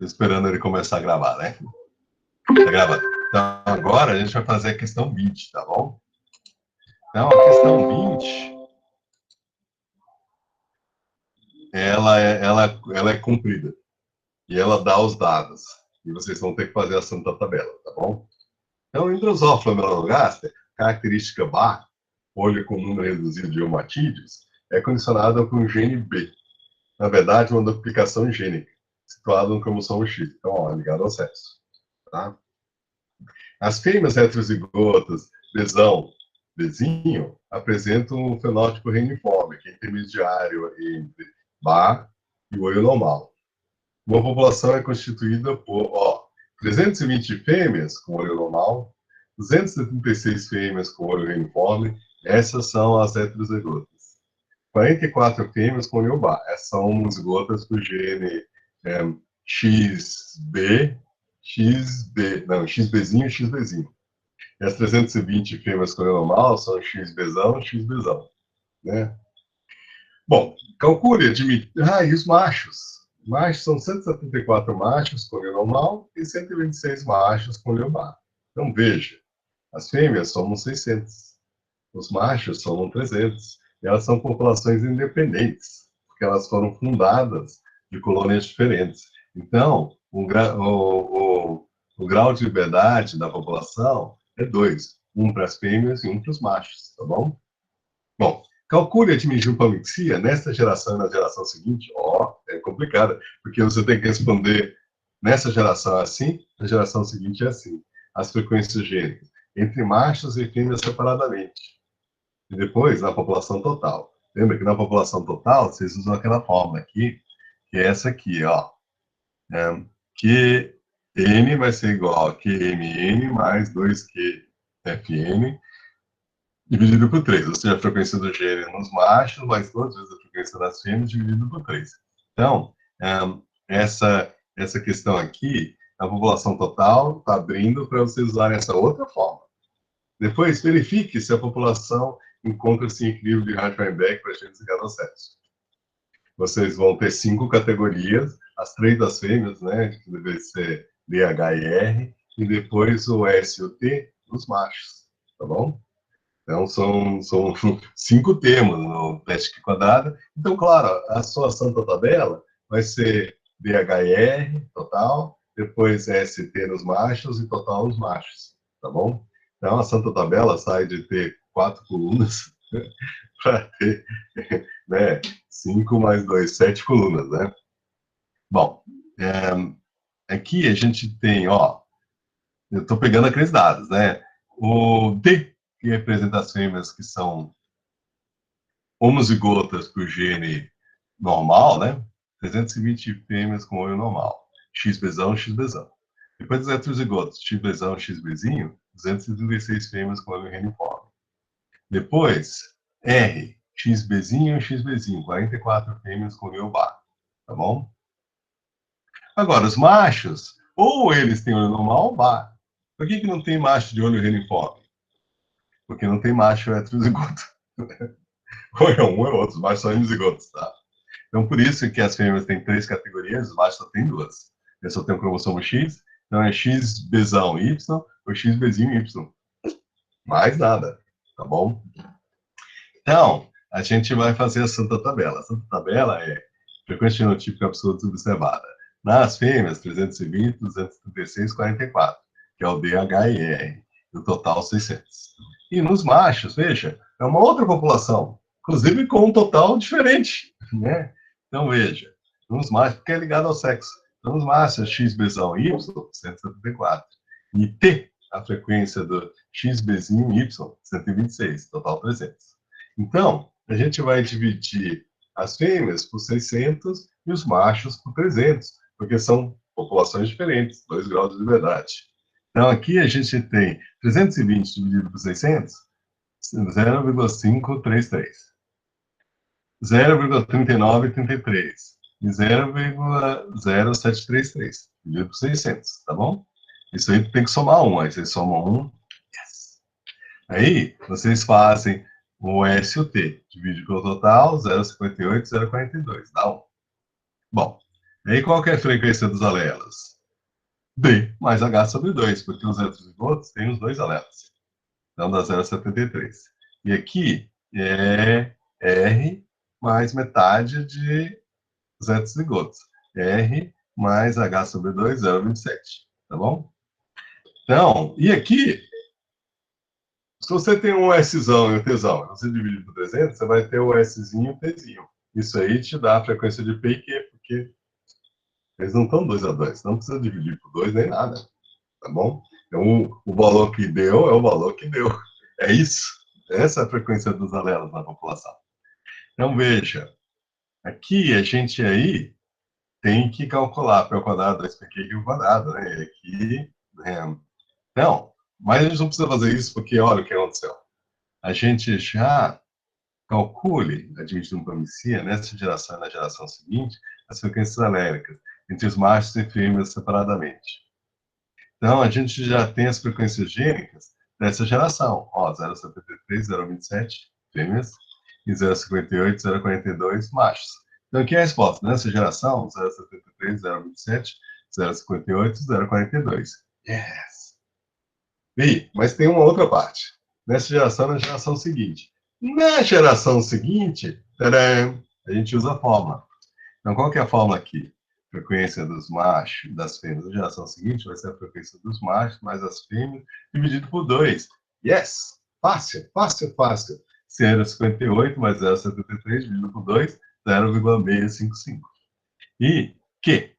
Tô esperando ele começar a gravar, né? Tá gravando. Então, agora a gente vai fazer a questão 20, tá bom? Então, a questão 20, ela é comprida. E ela dá os dados. E vocês vão ter que fazer a santa tabela, tá bom? Então, o Drosófila melanogaster, característica Bar, olho com número reduzido de hematídeos, é condicionada com o gene B. Na verdade, uma duplicação gênica, situada no cromossomo X. Então, ó, ligado ao sexo. Tá? As fêmeas heterozigotas, Bzão, Bzinho, apresentam um fenótipo reiniforme, que é intermediário entre Bar e o olho normal. Uma população é constituída por 320 fêmeas com olho normal, 236 fêmeas com olho reiniforme, essas são as heterozigotas. 44 fêmeas com olho bar, essas são zigotas do gene XBzinho e XBzinho. E as 320 fêmeas com olho normal são XBzão e XBzão. Né? Bom, calcule e os machos. Machos são 174 machos com olho normal e 126 machos com olho bar. Então, veja, as fêmeas somam 600, os machos somam 300. E elas são populações independentes, porque elas foram fundadas de colônias diferentes. Então, o grau de liberdade da população é 2, um para as fêmeas e um para os machos, tá bom? Bom, calcule a dimidilpamixia nesta geração e na geração seguinte. É complicada, porque você tem que responder nessa geração é assim, na geração seguinte é assim. As frequências gênicas, entre machos e fêmeas separadamente. E depois, na população total. Lembra que na população total, vocês usam aquela fórmula aqui, que é essa aqui, ó. QN vai ser igual a QMN mais 2QFN dividido por 3, ou seja, a frequência do gene nos machos, mais 2 vezes a frequência das fêmeas dividido por 3. Então, essa questão aqui, a população total está abrindo para vocês usarem essa outra forma. Depois, verifique se a população encontra-se em equilíbrio de Hartweinberg para genes ligados ao sexo. Vocês vão ter 5 categorias, as 3 das fêmeas, né, que deve ser DH e R, e depois o S e o T dos machos, tá bom? Então, são 5 termos no teste quadrado. Então, claro, a sua santa tabela vai ser DHR total, depois ST nos machos e total nos machos, tá bom? Então, a santa tabela sai de ter 4 colunas para ter 5 mais 2, 7 colunas, né? Bom, aqui a gente tem, eu estou pegando aqueles dados, né? O D, que representa as fêmeas que são homozigotas por gene normal, né? 320 fêmeas com olho normal. XBzão, XBzão. Depois dos heterozigotos, XBzão, XBzinho, 236 fêmeas com olho reiniforme. Depois, R, XBzinho, XBzinho, 44 fêmeas com olho bar. Tá bom? Agora, os machos, ou eles têm olho normal ou bar. Por que não tem macho de olho reiniforme? Porque não tem macho heterozigoto. Ou é um ou é outro, os machos são hemizigotos, tá? Então, por isso que as fêmeas têm 3 categorias, os machos só têm 2. Eles só tem o cromossomo X, então é XBzão Y ou XBzinho Y. Mais nada, tá bom? Então, a gente vai fazer a santa tabela. A santa tabela é frequência genotípica absoluta observada. Nas fêmeas, 320, 236, 44, que é o DH e R. No total, 600. E nos machos, veja, é uma outra população, inclusive com um total diferente, né? Então, veja, nos machos, porque é ligado ao sexo. Então, nos machos, XBzão Y, 174. E T, a frequência do XBzinho Y, 126, total 300. Então, a gente vai dividir as fêmeas por 600 e os machos por 300, porque são populações diferentes, 2 graus de liberdade. Então, aqui a gente tem 320 dividido por 600, 0,533. 0,3933 e 0,0733 dividido por 600, tá bom? Isso aí tem que somar 1, aí vocês somam 1, yes. Aí, vocês fazem o S e o T, divide pelo total, 0,58, 0,42, dá 1. Bom, E aí, qual que é a frequência dos alelos? B mais H sobre 2, porque os heterozigotos têm os dois alelos. Então, dá 0,73. E aqui é R mais metade de os heterozigotos. R mais H sobre 2, 0,27. Tá bom? Então, e aqui, se você tem um Szão e um Tzão, você divide por 300, você vai ter o Szinho e o Tzinho. Isso aí te dá a frequência de P e Q, porque eles não estão 2 a 2, não precisa dividir por 2 nem nada, tá bom? Então, o valor que deu é o valor que deu. É isso. Essa é a frequência dos alelos na população. Então, veja, aqui a gente aí tem que calcular P ao quadrado, 2PQ ao quadrado, né? E aqui, não, mas a gente não precisa fazer isso porque olha o que aconteceu. A gente já calcule, dividindo por emicia, nessa geração e na geração seguinte, as frequências aléricas entre os machos e fêmeas separadamente. Então, a gente já tem as frequências gênicas dessa geração. Ó, 0,73, 0,27 fêmeas e 0,58, 0,42 machos. Então, aqui é a resposta. Nessa geração, 0,73, 0,27, 0,58, 0,42. Yes! E, mas tem uma outra parte. Nessa geração, na geração seguinte. Na geração seguinte, tadam, a gente usa a fórmula. Então, qual que é a fórmula aqui? Frequência dos machos, das fêmeas da geração seguinte vai ser a frequência dos machos mais as fêmeas dividido por 2. Yes! Fácil, fácil, fácil. 0,58 mais 0,73 dividido por 2, 0,655. E Q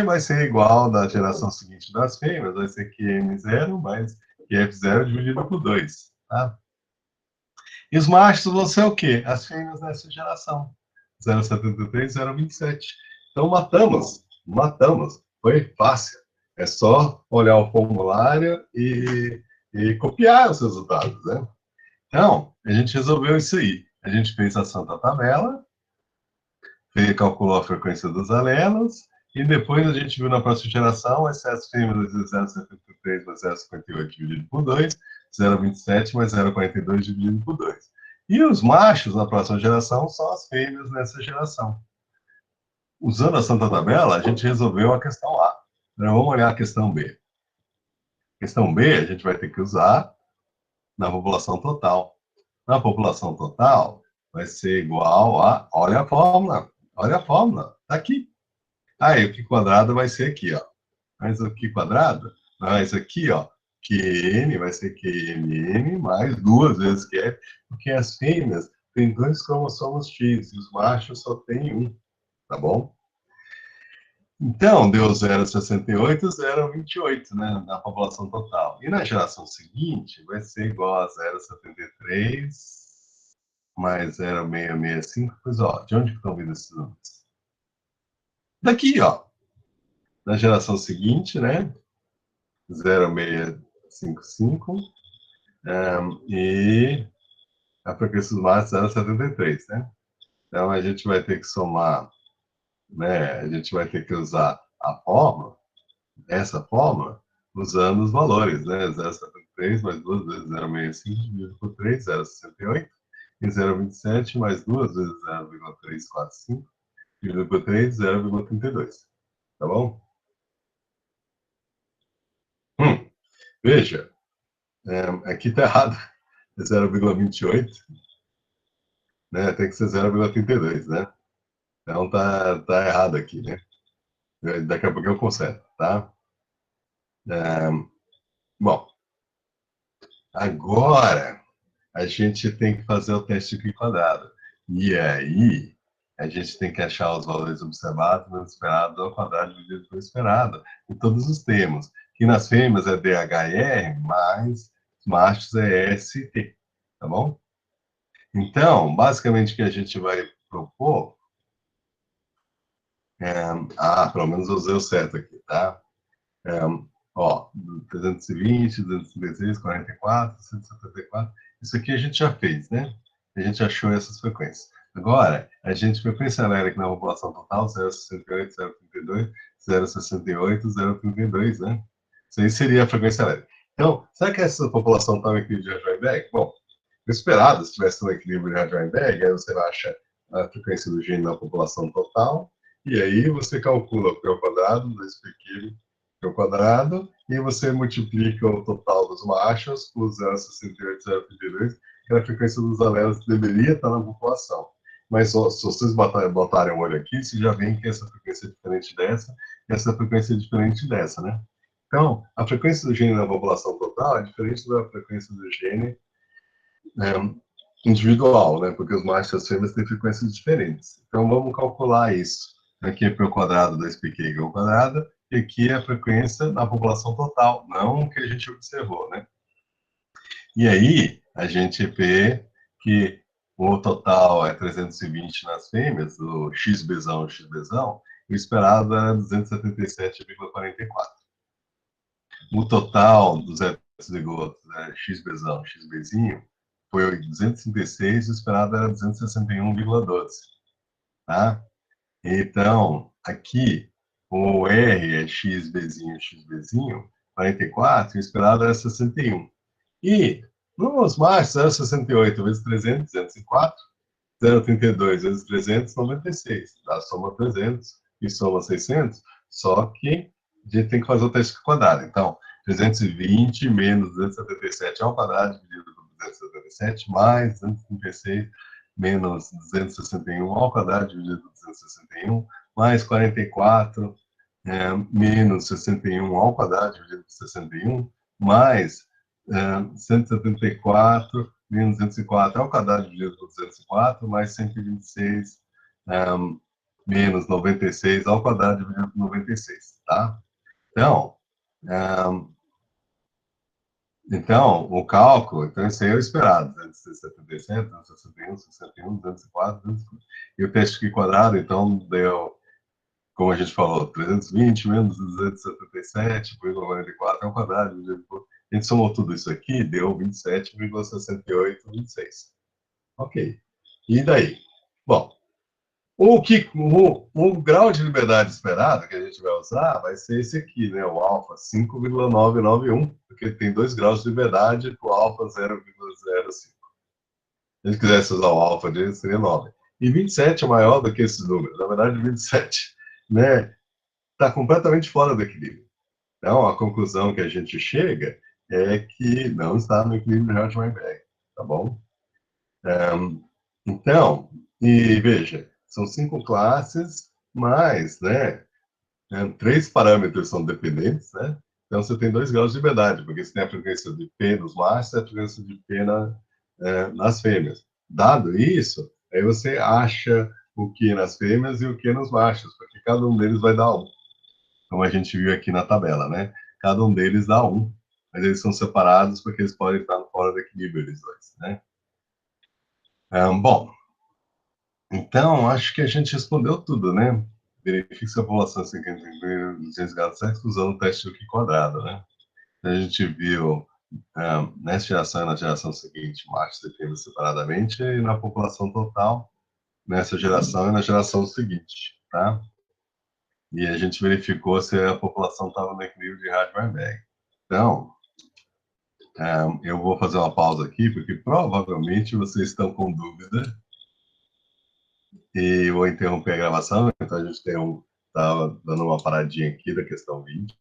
vai ser igual da geração seguinte das fêmeas, vai ser QM0 mais QF0 dividido por 2. Tá? E os machos vão ser o quê? As fêmeas nessa geração. 0,73, 0,27. Então, matamos. Foi fácil. É só olhar o formulário e copiar os resultados, né? Então, a gente resolveu isso aí. A gente fez a santa tabela, calculou a frequência dos alelos, e depois a gente viu na próxima geração, excesso fêmeas de 0,73 mais 0,58 dividido por 2, 0,27 mais 0,42 dividido por 2. E os machos na próxima geração são as fêmeas nessa geração. Usando a santa tabela, a gente resolveu a questão A. Agora vamos olhar a questão B. Questão B, a gente vai ter que usar na população total. Na população total, vai ser igual a... Olha a fórmula, está aqui. Aí, o Q quadrado vai ser aqui, ó. Mas o Q quadrado, mas aqui, ó, QN vai ser QMN mais duas vezes QF, porque as fêmeas têm 2 cromossomos X e os machos só têm um, tá bom? Então, deu 0,68, 0,28, né, na população total. E na geração seguinte, vai ser igual a 0,73 mais 0,665. Pois, ó, de onde estão vindo esses números? Daqui, ó. Na geração seguinte, né, 0,655, e a frequência dos machos 0,73, né? Então, a gente vai ter que somar, né, a gente vai ter que usar a fórmula, essa fórmula, usando os valores, né? 0,73 mais 2 vezes 0,65 dividido por 3, 0,68. E 0,27 mais 2 vezes 0,345 dividido por 3, 0,32. Tá bom? Veja, aqui está errado. É 0,28, né? Tem que ser 0,32, né? Então tá errado aqui, né? Daqui a pouco eu conserto, tá? Bom, agora a gente tem que fazer o teste de quadrado. E aí, a gente tem que achar os valores observados, menos esperado, ao quadrado dividido pelo esperado, em todos os termos. Que nas fêmeas é DHR, mais os machos é ST, tá bom? Então, basicamente, o que a gente vai propor pelo menos eu usei o certo aqui, tá? Ó, 320, 236, 44, 174. Isso aqui a gente já fez, né? A gente achou essas frequências. Agora, a gente, frequência alérgica na população total, 0,68, 0,32, 0,68, 0,32, né? Isso aí seria a frequência alérgica. Então, será que essa população está no equilíbrio de Heisenberg? Bom, esperado, se tivesse um equilíbrio de Heisenberg, aí você acha a frequência do gene na população total E aí você calcula o P ao quadrado, 2π P ao quadrado, e você multiplica o total dos machos por 0,68, 0,32, que é a frequência dos alelos que deveria estar na população. Mas ó, se vocês botarem o olho aqui, vocês já veem que essa frequência é diferente dessa, e essa frequência é diferente dessa, né? Então, a frequência do gene na população total é diferente da frequência do gene individual, né? Porque os machos e as fêmeas têm frequências diferentes. Então, vamos calcular isso. Aqui é P ao quadrado, 2π ao quadrado, e aqui é a frequência na população total, não o que a gente observou, né? E aí, a gente vê que o total é 320 nas fêmeas, o XBzão, e o esperado é 277,44. O total dos heterozigotos, XBzão, XBzinho, foi 236, o esperado era 261,12. Tá? Então, aqui, o R é XBzinho, 44, e o esperado era 61. E nos machos era 68 vezes 300, 204, 0,32 vezes 300, 96. Dá soma 300 e soma 600, só que a gente tem que fazer o teste quadrado. Então, 320 menos 277 ao quadrado dividido por 277 mais 236 menos 261 ao quadrado dividido por 261 mais 44 menos 61 ao quadrado dividido por 61 mais 174 menos 204 ao quadrado dividido por 204, mais 126 menos 96 ao quadrado dividido por 96, tá? Então, um, o cálculo, então esse aí é o esperado, 277, 261, 61, 204, 204. E o teste aqui quadrado, então, deu, como a gente falou, 320 menos 277,44 ao quadrado dividido por... A gente somou tudo isso aqui, deu 27,6826. Ok. E daí? Bom, o grau de liberdade esperado que a gente vai usar vai ser esse aqui, né? O alfa 5,991, porque tem 2 graus de liberdade com o alfa 0,05. Se a gente quisesse usar o alfa dele, seria 9. E 27 é maior do que esses números. Na verdade, 27, né? Está completamente fora do equilíbrio. Então, a conclusão que a gente chega é que não está no equilíbrio de Hartree-Weinberg, tá bom? Então, e veja, são 5 classes, mas, né, 3 parâmetros são dependentes, né? Então, você tem 2 graus de liberdade, porque você tem a frequência de P nos machos e a frequência de P nas fêmeas. Dado isso, aí você acha o que nas fêmeas e o que nos machos, porque cada um deles vai dar 1, como a gente viu aqui na tabela, né? Cada um deles dá 1, mas eles são separados porque eles podem estar fora do equilíbrio, eles dois, né? Bom, então, acho que a gente respondeu tudo, né? Verifique se a população se encontra desligada sexo usando o teste do Q quadrado, né? A gente viu nessa geração e na geração seguinte, machos e fêmeas separadamente, e na população total, nessa geração e na geração seguinte, tá? E a gente verificou se a população estava no equilíbrio de Hartree-Weinberg. Então, eu vou fazer uma pausa aqui, porque provavelmente vocês estão com dúvida e vou interromper a gravação. Então, a gente tem tá dando uma paradinha aqui da questão 20.